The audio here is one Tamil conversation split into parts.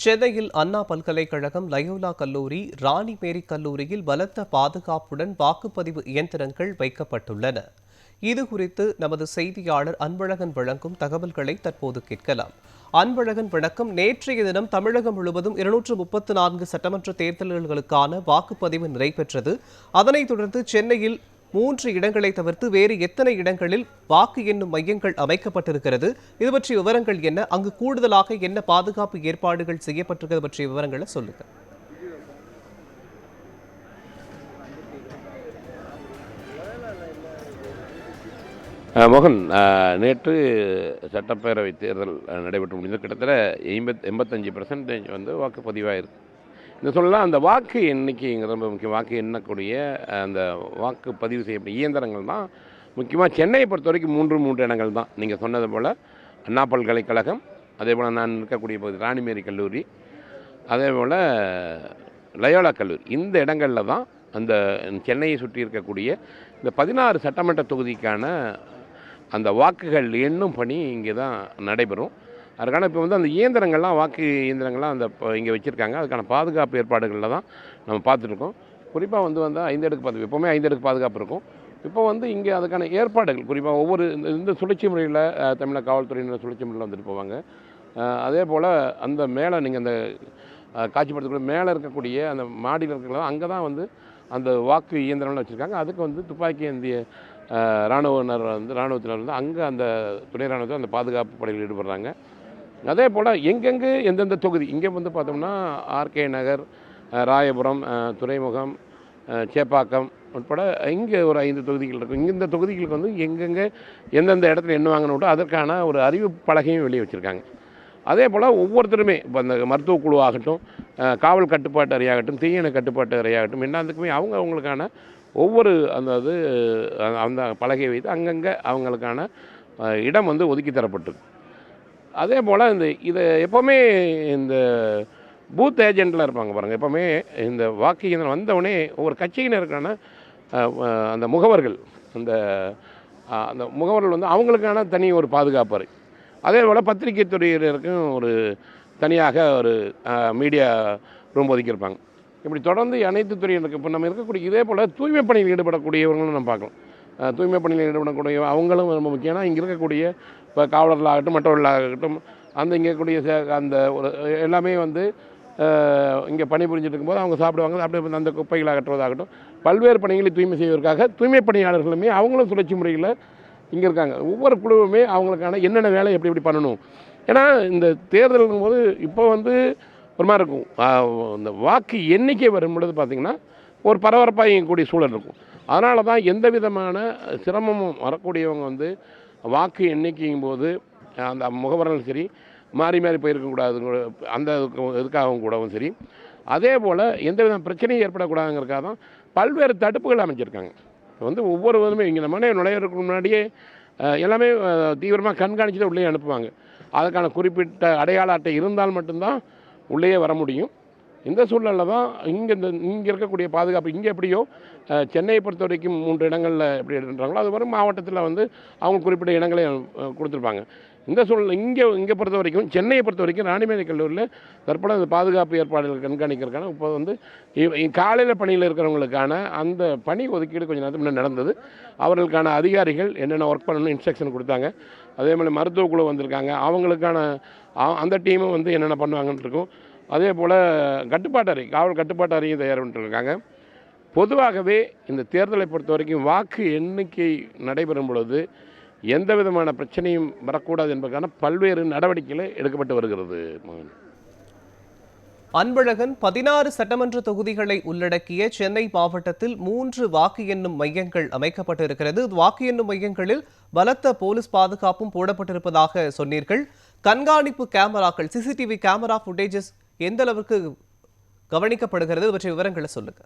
சென்னையில் அண்ணா பல்கலைக்கழகம் லயோலா கல்லூரி ராணி மேரி கல்லூரியில் பலத்த பாதுகாப்புடன் வாக்குப்பதிவு இயந்திரங்கள் வைக்கப்பட்டுள்ளன. இதுகுறித்து நமது செய்தியாளர் அன்பழகன் வழங்கும் தகவல்களை தற்போது கேட்கலாம். அன்பழகன் வணக்கம். நேற்றைய தினம் தமிழகம் முழுவதும் 234 சட்டமன்ற தேர்தல்களுக்கான வாக்குப்பதிவு நடைபெற்றது. அதனைத் தொடர்ந்து சென்னையில் 3 இடங்களை தவிர்த்து வேறு எத்தனை இடங்களில் வாக்கு எண்ணும் மையங்கள் அமைக்கப்பட்டிருக்கிறது? இது பற்றிய விவரங்கள் என்ன? அங்கு கூடுதலாக என்ன பாதுகாப்பு ஏற்பாடுகள் செய்யப்பட்டிருக்கிறது பற்றிய விவரங்களை சொல்லுங்க. மோகன், நேற்று சட்டப்பேரவை தேர்தல் நடைபெற்று முடிந்தது. கிட்டத்தட்ட 85% வந்து வாக்குப்பதிவாயிருக்கு. இந்த சொல்லலாம், அந்த வாக்கு எண்ணிக்கைங்கிறது ரொம்ப முக்கியம். வாக்கு எண்ணக்கூடிய அந்த வாக்குப்பதிவு செய்யப்பட்ட இயந்திரங்கள் தான் முக்கியமாக. சென்னையை பொறுத்த வரைக்கும் 3 இடங்கள் தான். நீங்கள் சொன்னது போல் அண்ணா பல்கலைக்கழகம், அதே போல் நான் இருக்கக்கூடிய பகுதி ராணிமேரி கல்லூரி, அதே போல் லயோலா கல்லூரி. இந்த இடங்களில் தான் அந்த சென்னையை சுற்றி இருக்கக்கூடிய இந்த 16 சட்டமன்ற தொகுதிக்கான அந்த வாக்குகள் எண்ணும் பணி இங்கே தான் நடைபெறும். அதுக்கான இப்போ வந்து அந்த இயந்திரங்கள்லாம், வாக்கு இயந்திரங்கள்லாம் அந்த இங்கே வச்சுருக்காங்க. அதுக்கான பாதுகாப்பு ஏற்பாடுகளில் தான் நம்ம பார்த்துட்ருக்கோம். குறிப்பாக வந்து 5 அடுக்கு பாதுகாப்பு, எப்போவுமே 5 அடுக்கு பாதுகாப்பு இருக்கும். இப்போ வந்து இங்கே அதுக்கான ஏற்பாடுகள், குறிப்பாக ஒவ்வொரு இந்த சுழற்சி முறையில் தமிழக காவல்துறையினர் சுழற்சி முறையில் வந்துட்டு போவாங்க. அதே போல் அந்த மேலே நீங்கள் அந்த காட்சிப்படுத்தக்கூடிய மேலே இருக்கக்கூடிய அந்த மாடியில் இருக்கிறதா, அங்கே தான் வந்து அந்த வாக்கு இயந்திரம்லாம் வச்சுருக்காங்க. அதுக்கு வந்து துப்பாக்கி ஏந்திய இராணுவத்தினர் வந்து அங்கே அந்த துணை இராணுவத்தில் அந்த பாதுகாப்பு படையில் ஈடுபடுறாங்க. அதே போல் எங்கெங்கு எந்தெந்த தொகுதி, இங்கே வந்து பார்த்தோம்னா ஆர்கே நகர், ராயபுரம், துறைமுகம், சேப்பாக்கம் உட்பட இங்கே ஒரு 5 தொகுதிகள் இருக்கும். இங்கே இந்த தொகுதிகளுக்கு வந்து எங்கெங்கே எந்தெந்த இடத்துல எண்ணுவாங்கன்னு அதற்கான ஒரு அறிவிப்பு பலகையும் வெளியே வச்சுருக்காங்க. அதே போல் ஒவ்வொருத்தருமே இப்போ அந்த மருத்துவ குழு ஆகட்டும், காவல் கட்டுப்பாட்டு அறையாகட்டும், தீயணை கட்டுப்பாட்டு அறையாகட்டும், எல்லாத்துக்குமே அவங்களுக்கான ஒவ்வொரு அந்த பலகையை வைத்து அங்கங்கே அவங்களுக்கான இடம் வந்து ஒதுக்கி தரப்பட்டிருக்கு. அதே போல் இதை எப்போவுமே இந்த பூத் ஏஜென்ட்லாம் இருப்பாங்க பாருங்கள். எப்போவுமே இந்த வாக்கு இயந்திரம் வந்தவுடனே ஒவ்வொரு கட்சியினருக்கான அந்த முகவர்கள், அந்த அந்த முகவர்கள் வந்து அவங்களுக்கான தனி ஒரு பாதுகாப்பு அறை. அதே போல் பத்திரிகை துறையினருக்கும் ஒரு தனியாக ஒரு மீடியா ரூம் ஒதுக்கியிருப்பாங்க. இப்படி தொடர்ந்து அனைத்து துறையினருக்கு இப்போ நம்ம இருக்கக்கூடிய இதே போல் தூய்மை பணியில் ஈடுபடக்கூடியவர்களும் நம்ம பார்க்கலாம். தூய்மை பணியில் ஈடுபடக்கூடிய அவங்களும் ரொம்ப முக்கியம். ஏன்னா இங்கே இருக்கக்கூடிய இப்போ காவலர்களாகட்டும், மற்றவர்களாகட்டும், இங்கே இருக்கக்கூடிய அந்த ஒரு எல்லாமே வந்து இங்கே பணிபுரிஞ்சிட்டு இருக்கும்போது அவங்க சாப்பிடுவாங்க. அப்படி அந்த குப்பைகள் அகற்றுவதாகட்டும், பல்வேறு பணிகளை தூய்மை செய்வதற்காக தூய்மை பணியாளர்களுமே அவங்களும் சுழற்சி முறையில் இங்கே இருக்காங்க. ஒவ்வொரு குழுவுமே அவங்களுக்கான என்னென்ன வேலை எப்படி பண்ணணும். ஏன்னா இந்த தேர்தலுங்கும் போது இப்போ வந்து ஒரு மாதிரி இருக்கும். இந்த வாக்கு எண்ணிக்கை வரும்பொழுது பார்த்திங்கன்னா ஒரு பரபரப்பாக இயங்கக்கூடிய சூழல் இருக்கும். அதனால தான் எந்த விதமான சிரமமும் வரக்கூடியவங்க வந்து வாக்கு எண்ணிக்கையும் போது அந்த முகவர்கள் சரி மாறி போயிருக்கக்கூடாது, அந்த இதுக்காகவும் கூடவும் சரி. அதே போல் எந்த வித பிரச்சனையும் ஏற்படக்கூடாதுங்கிறதுக்காக தான் பல்வேறு தடுப்புகள் அமைச்சிருக்காங்க. வந்து ஒவ்வொருவருமே இங்கே நம்ம நுழையிறதுக்கு முன்னாடியே எல்லாமே தீவிரமாக கண்காணிச்சுட்டு உள்ளே அனுப்புவாங்க. அதுக்கான குறிப்பிட்ட அடையாள அட்டை இருந்தால் மட்டும்தான் உள்ளேயே வர முடியும். இந்த சூழலில் தான் இங்கே இருக்கக்கூடிய பாதுகாப்பு. இங்கே எப்படியோ சென்னையை பொறுத்த வரைக்கும் 3 இடங்களில் எப்படி எடுத்துறாங்களோ அது வரும் மாவட்டத்தில் வந்து அவங்க குறிப்பிட்ட இடங்களை கொடுத்துருப்பாங்க. இந்த சூழல் இங்கே பொறுத்த வரைக்கும், சென்னையை பொறுத்த வரைக்கும் ராணிமேரி கல்லூரியில் தற்போது அந்த பாதுகாப்பு ஏற்பாடுகள் கண்காணிக்கிறதுக்கான இப்போ வந்து காலையில் பணியில் இருக்கிறவங்களுக்கான அந்த பணி ஒதுக்கீடு கொஞ்சம் நேரத்துக்கு முன்னாடி நடந்தது. அவர்களுக்கான அதிகாரிகள் என்னென்ன ஒர்க் பண்ணணும்னு இன்ஸ்ட்ரக்ஷன் கொடுத்தாங்க. அதே மாதிரி மருத்துவ குழு வந்திருக்காங்க. அவங்களுக்கான அந்த டீமும் வந்து என்னென்ன பண்ணுவாங்கன்னு இருக்கும். அதே போல் கட்டுப்பாட்டு அறை, காவல் கட்டுப்பாட்டு அறையும் தயார் பண்ணிட்டுருக்காங்க. பொதுவாகவே இந்த தேர்தலை பொறுத்த வரைக்கும் வாக்கு எண்ணிக்கை நடைபெறும் பொழுது எந்த விதமான பிரச்சனையும் வரக்கூடாது என்பதற்கான பல்வேறு நடவடிக்கைகள் எடுக்கப்பட்டு வருகிறது. அன்பழகன், 16 சட்டமன்ற தொகுதிகளை உள்ளடக்கிய சென்னை மாவட்டத்தில் 3 வாக்கு எண்ணும் மையங்கள் அமைக்கப்பட்டிருக்கிறது. வாக்கு எண்ணும் மையங்களில் பலத்த போலீஸ் பாதுகாப்பும் போடப்பட்டிருப்பதாக சொன்னீர்கள். கண்காணிப்பு கேமராக்கள், சிசிடிவி கேமரா ஃபுட்டேஜஸ் எந்த அளவுக்கு கவனிக்கப்படுகிறது பற்றிய விவரங்களை சொல்லுங்க.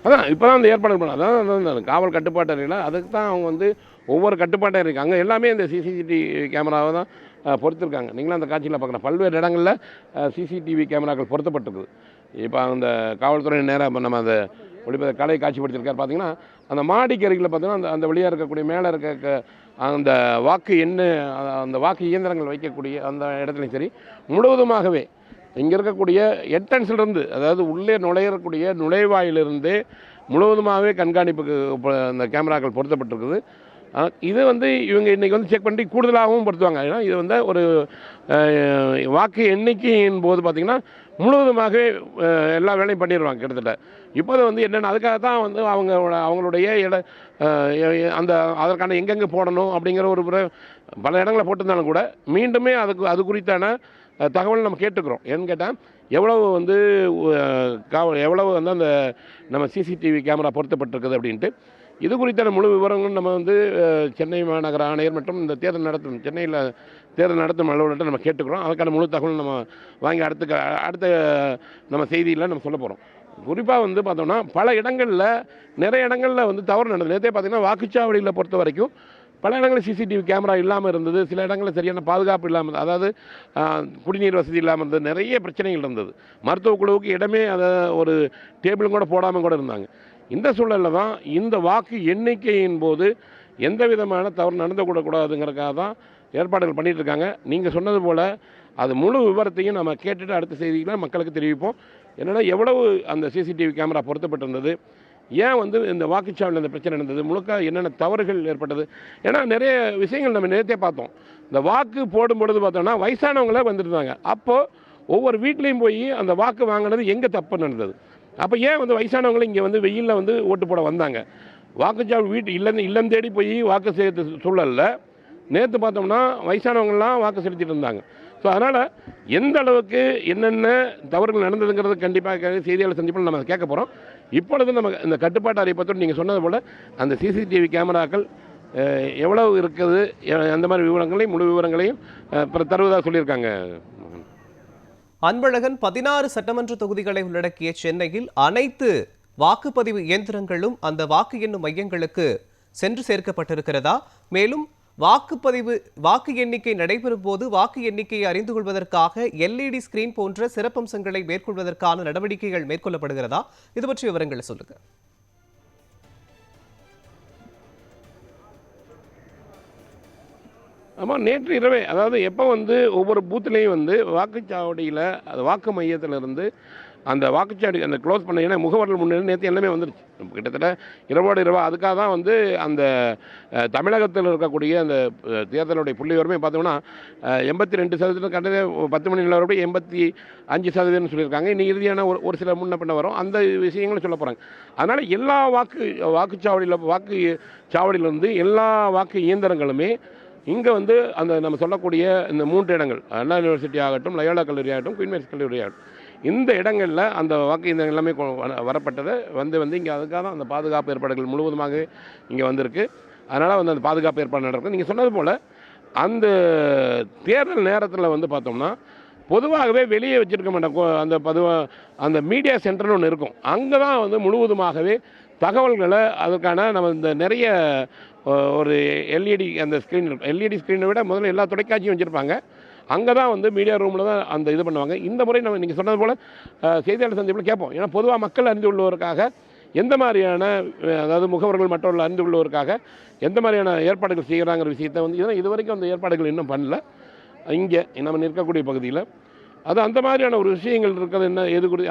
அதான் இப்போ தான் அந்த ஏற்பாடு பண்ண அதான் காவல் கட்டுப்பாட்டு அறையில் அதுக்கு தான் அவங்க வந்து ஒவ்வொரு கட்டுப்பாட்டு அறைக்கு அங்கே எல்லாமே இந்த சிசிடிவி கேமராவை தான் பொறுத்திருக்காங்க. நீங்களும் அந்த காட்சியில் பார்க்குறேன், பல்வேறு இடங்களில் சிசிடிவி கேமராக்கள் பொருத்தப்பட்டிருக்குது. இப்போ அந்த காவல்துறை நேராக நம்ம அந்த ஒளிப்பதிவு கலை காட்சிப்படுத்தியிருக்கார். பார்த்தீங்கன்னா அந்த மாடிக்கு அருகில் பார்த்தீங்கன்னா அந்த அந்த வழியாக இருக்கக்கூடிய மேலே இருக்க அந்த வாக்கு அந்த வாக்கு இயந்திரங்கள் வைக்கக்கூடிய அந்த இடத்துலையும் சரி முழுவதுமாகவே இங்கே இருக்கக்கூடிய என்ட்ரன்ஸ்லேருந்து, அதாவது உள்ளே நுழையக்கூடிய நுழைவாயிலிருந்து முழுவதுமாகவே கண்காணிப்புக்கு அந்த கேமராக்கள் பொருத்தப்பட்டிருக்குது. இது இவங்க இன்றைக்கி செக் பண்ணி கூடுதலாகவும் படுத்துவாங்க. ஏன்னா இது ஒரு வாக்கு எண்ணிக்கையின் போது பார்த்திங்கன்னா முழுவதுமாகவே எல்லா வேலையும் பண்ணிடுவாங்க கிட்டத்தட்ட. இப்போது என்னென்ன அதுக்காக தான் அவங்களுடைய அந்த அதற்கான எங்கெங்கே போடணும் அப்படிங்கிற பல இடங்களில் போட்டிருந்தாலும் கூட மீண்டுமே அது குறித்தான தகவல் நம்ம கேட்டுக்கிறோம். ஏன்னு கேட்டால் எவ்வளவு எவ்வளவு அந்த நம்ம சிசிடிவி கேமரா பொருத்தப்பட்டிருக்குது அப்படின்ட்டு இது குறித்தான முழு விவரங்களும் நம்ம சென்னை மாநகர ஆணையர் மற்றும் இந்த சென்னையில் தேர்தல் நடத்தும் அலுவலர்கிட்ட நம்ம கேட்டுக்கிறோம். அதுக்கான முழு தகவல் நம்ம வாங்கி அடுத்த நம்ம செய்தியில் நம்ம சொல்ல போகிறோம். குறிப்பாக பார்த்தோம்னா பல இடங்களில் நிறைய இடங்களில் தவறு நடந்தது. நேற்றே பார்த்திங்கன்னா வாக்குச்சாவடியில் பொறுத்த வரைக்கும் பல இடங்களில் சிசிடிவி கேமரா இல்லாமல் இருந்தது. சில இடங்களில் சரியான பாதுகாப்பு இல்லாமல், அதாவது குடிநீர் வசதி இல்லாமல் இருந்தது. நிறைய பிரச்சனைகள் இருந்தது. மருத்துவ குழுவுக்கு இடமே அதை ஒரு டேபிளும் கூட போடாமல் கூட இருந்தாங்க. இந்த சூழலில் தான் இந்த வாக்கு எண்ணிக்கையின் போது எந்த விதமான தவறு நடந்துக்கூடக்கூடாதுங்கிறதுக்காக தான் ஏற்பாடுகள் பண்ணிகிட்டு இருக்காங்க. நீங்கள் சொன்னது போல் அது முழு விவரத்தையும் நம்ம கேட்டுட்டு அடுத்த செய்திகளை மக்களுக்கு தெரிவிப்போம். என்னென்னா எவ்வளவு அந்த சிசிடிவி கேமரா பொருத்தப்பட்டிருந்தது, ஏன் இந்த வாக்குச்சாவடியில் இந்த பிரச்சனை இருந்தது, முழுக்க என்னென்ன தவறுகள் ஏற்பட்டது. ஏன்னா நிறைய விஷயங்கள் நம்ம நேரத்தே பார்த்தோம். இந்த வாக்கு போடும் பொழுது பார்த்தோம்னா வயசானவங்களே வந்துருந்தாங்க. அப்போது ஒவ்வொரு வீட்லேயும் போய் அந்த வாக்கு வாங்கினது எங்கே தப்பு நடந்தது. அப்போ ஏன் வயசானவங்களும் இங்கே வெயிலில் ஓட்டு போட வந்தாங்க. வாக்குச்சாவடி இல்லம் தேடி போய் வாக்கு செய்ய சூழலில் நேற்று பார்த்தோம்னா வயசானவங்கள்லாம் வாக்கு செலுத்திட்டு இருந்தாங்க. ஸோ அதனால் எந்த அளவுக்கு என்னென்ன தவறுகள் நடந்ததுங்கிறது கண்டிப்பாக செய்தியாளர் சந்திப்பில் நம்ம கேட்க போகிறோம். இப்பொழுது நம்ம இந்த கட்டுப்பாட்டு அறிவிப்பத்தோடு நீங்கள் சொன்னது போல் அந்த சிசிடிவி கேமராக்கள் எவ்வளவு இருக்குது, அந்த மாதிரி விவரங்களையும் முழு விவரங்களையும் தருவதாக சொல்லியிருக்காங்க. அன்பழகன், 16 சட்டமன்ற தொகுதிகளை உள்ளடக்கிய சென்னையில் அனைத்து வாக்குப்பதிவு இயந்திரங்களும் அந்த வாக்கு எண்ணும் மையங்களுக்கு சென்று சேர்க்கப்பட்டிருக்கிறதா? மேலும் வாக்கு எண்ணிக்கை நடைபெறும் போது வாக்கு எண்ணிக்கையை அறிந்து கொள்வதற்காக LED ஸ்கிரீன் போன்ற சிறப்பம்சங்களை மேற்கொள்வதற்கான நடவடிக்கைகள் மேற்கொள்ளப்படுகிறதா? இது பற்றிய விவரங்களை சொல்லுங்க. ஆமாம், நேற்று இரவே, அதாவது எப்போ ஒவ்வொரு பூத்துலேயும் வாக்குச்சாவடியில் அது வாக்கு மையத்திலிருந்து அந்த வாக்குச்சாவடி அந்த க்ளோஸ் பண்ண, ஏன்னா முகவர்கள் முன்னேறி நேற்று எல்லாமே வந்துருச்சு. கிட்டத்தட்ட இரவோடு இரவா அதுக்காக தான் அந்த தமிழகத்தில் இருக்கக்கூடிய அந்த தேர்தலுடைய புள்ளி வரமே பார்த்தோம்னா 82% கண்டதே 10 மணி நிலவரப்படி 85% சொல்லியிருக்காங்க. இன்னும் இறுதியான ஒரு சில முன்ன பின்ன வரும், அந்த விஷயங்களும் சொல்ல போகிறாங்க. அதனால் எல்லா வாக்குச்சாவடியிலிருந்து எல்லா வாக்கு இயந்திரங்களுமே இங்கே அந்த நம்ம சொல்லக்கூடிய இந்த 3 இடங்கள், அண்ணா யூனிவர்சிட்டி ஆகட்டும், லயோலா கல்லூரி ஆகட்டும், குயின் மேரிஸ் கல்லூரி ஆகட்டும், இந்த இடங்களில் அந்த வாக்கு இயந்திரங்கள் எல்லாமே வரப்பட்டதை இங்கே அதுக்காக தான் அந்த பாதுகாப்பு ஏற்பாடுகள் முழுவதுமாக இங்கே வந்திருக்கு. அதனால் அந்த பாதுகாப்பு ஏற்பாடு நடக்கும். நீங்கள் சொன்னது போல் அந்த தேர்தல் நேரத்தில் பார்த்தோம்னா பொதுவாகவே வெளியே வச்சுருக்க மாட்டோம். அந்த மீடியா சென்டர்னு ஒன்று இருக்கும். அங்கே தான் முழுவதுமாகவே தகவல்களை அதுக்கான நம்ம இந்த நிறைய ஒரு LED அந்த ஸ்க்ரீன் இருக்கும். LED ஸ்க்ரீனை விட முதல்ல எல்லா தொலைக்காட்சியும் வச்சுருப்பாங்க. அங்கே தான் மீடியா ரூமில் தான் அந்த இது பண்ணுவாங்க. இந்த முறை நம்ம நீங்கள் சொன்னது போல் செய்தியாளர் சந்திப்பில் கேட்போம். ஏன்னா பொதுவாக மக்கள் அறிந்து கொள்வதற்காக எந்த மாதிரியான, அதாவது முகவர்கள் மற்றவர்கள் அறிந்து கொள்வதற்காக எந்த மாதிரியான ஏற்பாடுகள் செய்கிறாங்கிற விஷயத்தை இது வரைக்கும் அந்த ஏற்பாடுகள் இன்னும் பண்ணல. இங்கே நம்ம நிற்கக்கூடிய பகுதியில் அது அந்த மாதிரியான ஒரு விஷயங்கள் இருக்கிறது என்ன எது குறித்து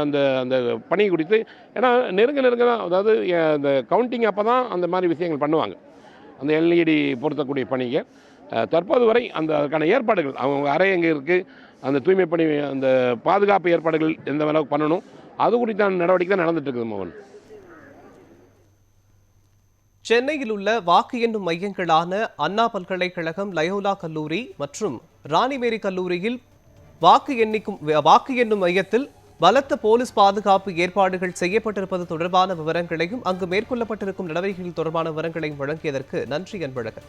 அந்த பணி குறித்து, ஏன்னா நெருங்க தான், அதாவது அந்த கவுண்டிங் அப்போ தான் அந்த மாதிரி விஷயங்கள் பண்ணுவாங்க. அந்த LED பொருத்தக்கூடிய பணியை தற்போது வரை அதுக்கான ஏற்பாடுகள், அவங்க அறை எங்கே இருக்குது, அந்த தூய்மை பணி, அந்த பாதுகாப்பு ஏற்பாடுகள் எந்த அளவுக்கு பண்ணணும், அது குறித்தான நடவடிக்கை தான் நடந்துட்டு இருக்குது. மோகன், சென்னையில் உள்ள வாக்கு எண்ணும் மையங்களான அண்ணா பல்கலைக்கழகம், லயோலா கல்லூரி மற்றும் ராணிமேரி கல்லூரியில் வாக்கு எண்ணும் மையத்தில் பலத்த போலீஸ் பாதுகாப்பு ஏற்பாடுகள் செய்யப்பட்டிருப்பது தொடர்பான விவரங்களையும் அங்கு மேற்கொள்ளப்பட்டிருக்கும் நடவடிக்கைகள் தொடர்பான விவரங்களையும் வழங்கியதற்கு நன்றி அன்பழகன்.